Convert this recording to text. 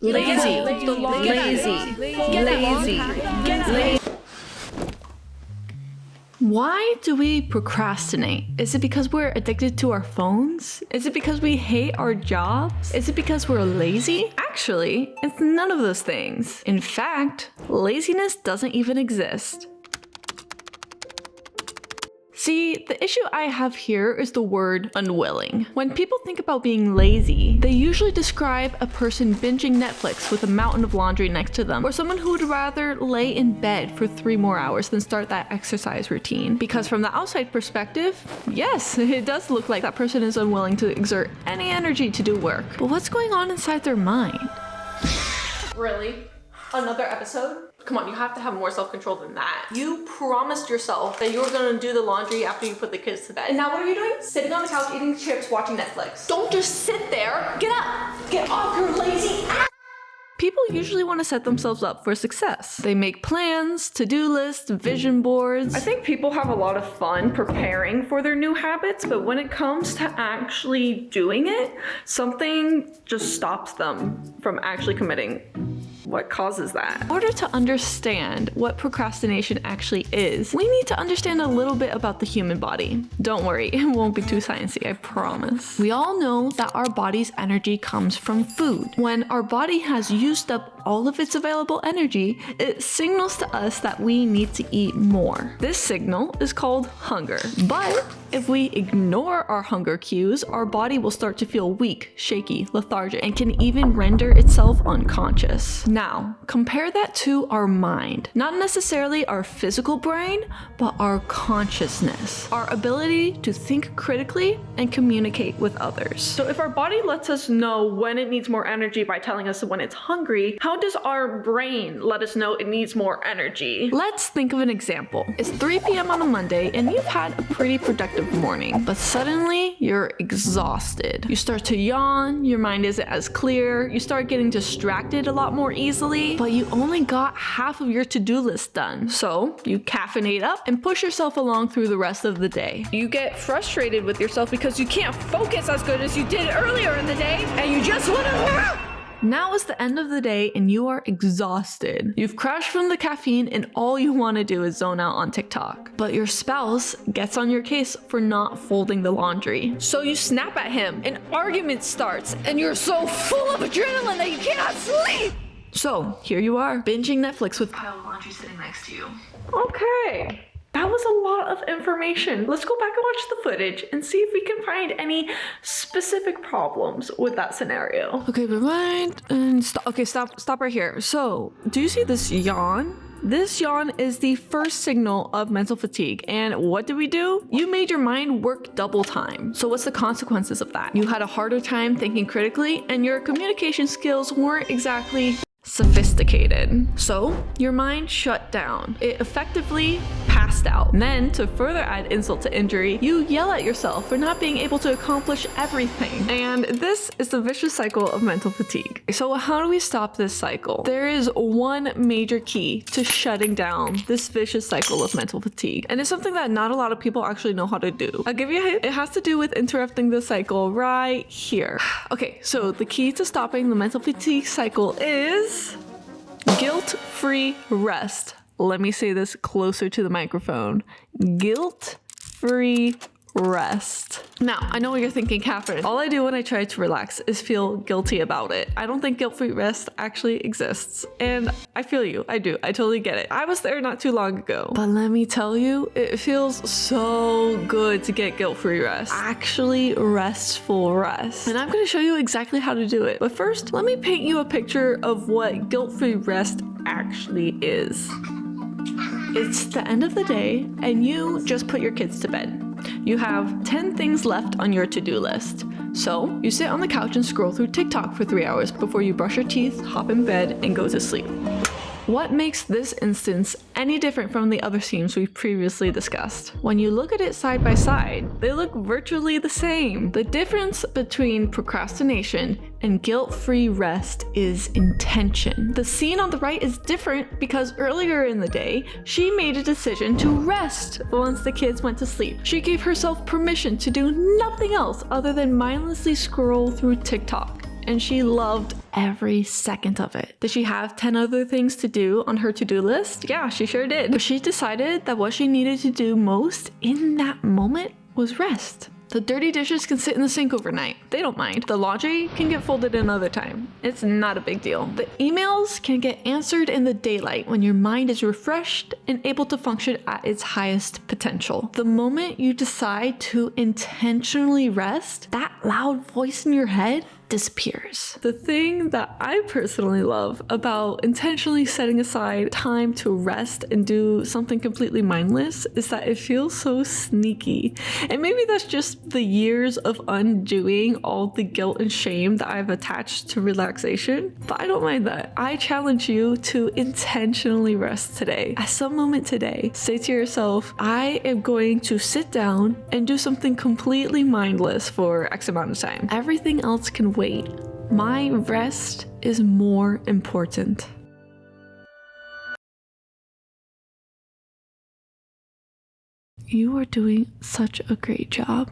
Lazy. Why do we procrastinate? Is it because we're addicted to our phones? Is it because we hate our jobs? Is it because we're lazy? Actually, it's none of those things. In fact, laziness doesn't even exist. See, the issue I have here is the word unwilling. When people think about being lazy, they usually describe a person binging Netflix with a mountain of laundry next to them, or someone who would rather lay in bed for 3 more hours than start that exercise routine. Because from the outside perspective, yes, it does look like that person is unwilling to exert any energy to do work. But what's going on inside their mind? Really? Another episode? Come on, you have to have more self-control than that. You promised yourself that you were gonna do the laundry after you put the kids to bed. And now what are you doing? Sitting on the couch eating chips, watching Netflix. Don't just sit there. Get up. Get off your lazy ass. People usually want to set themselves up for success. They make plans, to-do lists, vision boards. I think people have a lot of fun preparing for their new habits, but when it comes to actually doing it, something just stops them from actually committing. What causes that? In order to understand what procrastination actually is, we need to understand a little bit about the human body. Don't worry, it won't be too sciencey, I promise. We all know that our body's energy comes from food. When our body has used up all of its available energy, it signals to us that we need to eat more. This signal is called hunger. But if we ignore our hunger cues, our body will start to feel weak, shaky, lethargic, and can even render itself unconscious. Now, compare that to our mind. Not necessarily our physical brain, but our consciousness. Our ability to think critically and communicate with others. So if our body lets us know when it needs more energy by telling us when it's hungry, how does our brain let us know it needs more energy? Let's think of an example. It's 3 p.m. on a Monday and you've had a pretty productive morning, but suddenly you're exhausted. You start to yawn, your mind isn't as clear, you start getting distracted a lot more easily, but you only got half of your to-do list done. So you caffeinate up and push yourself along through the rest of the day. You get frustrated with yourself because you can't focus as good as you did earlier in the day, and you just want to... Now is the end of the day and you are exhausted. You've crashed from the caffeine and all you want to do is zone out on TikTok. But your spouse gets on your case for not folding the laundry. So you snap at him, an argument starts, and you're so full of adrenaline that you cannot sleep! So here you are, binging Netflix with a pile of laundry sitting next to you. Okay. That was a lot of information. Let's go back and watch the footage and see if we can find any specific problems with that scenario. Okay, rewind and stop. Okay, stop right here. So, do you see this yawn? This yawn is the first signal of mental fatigue. And what did we do? You made your mind work double time. So what's the consequences of that? You had a harder time thinking critically and your communication skills weren't exactly sophisticated. So your mind shut down. It effectively passed out. And then to further add insult to injury, you yell at yourself for not being able to accomplish everything. And this is the vicious cycle of mental fatigue. So how do we stop this cycle? There is one major key to shutting down this vicious cycle of mental fatigue. And it's something that not a lot of people actually know how to do. I'll give you a hint. It has to do with interrupting the cycle right here. Okay, so the key to stopping the mental fatigue cycle is guilt-free rest. Let me say this closer to the microphone. Guilt-free rest. Now, I know what you're thinking, Catherine. All I do when I try to relax is feel guilty about it. I don't think guilt-free rest actually exists. And I feel you. I do. I totally get it. I was there not too long ago. But let me tell you, it feels so good to get guilt-free rest. Actually restful rest. And I'm going to show you exactly how to do it. But first, let me paint you a picture of what guilt-free rest actually is. It's the end of the day and you just put your kids to bed. You have 10 things left on your to-do list. So you sit on the couch and scroll through TikTok for 3 hours before you brush your teeth, hop in bed, and go to sleep. What makes this instance any different from the other scenes we've previously discussed? When you look at it side by side, they look virtually the same. The difference between procrastination and guilt-free rest is intention. The scene on the right is different because earlier in the day, she made a decision to rest once the kids went to sleep. She gave herself permission to do nothing else other than mindlessly scroll through TikTok. and she loved every second of it. Did she have 10 other things to do on her to-do list? Yeah, she sure did. But she decided that what she needed to do most in that moment was rest. The dirty dishes can sit in the sink overnight. They don't mind. The laundry can get folded another time. It's not a big deal. The emails can get answered in the daylight when your mind is refreshed and able to function at its highest potential. The moment you decide to intentionally rest, that loud voice in your head disappears. The thing that I personally love about intentionally setting aside time to rest and do something completely mindless is that it feels so sneaky. And maybe that's just the years of undoing all the guilt and shame that I've attached to relaxation, but I don't mind that. I challenge you to intentionally rest today. At some moment today, say to yourself, I am going to sit down and do something completely mindless for X amount of time. Everything else can wait. My rest is more important. You are doing such a great job.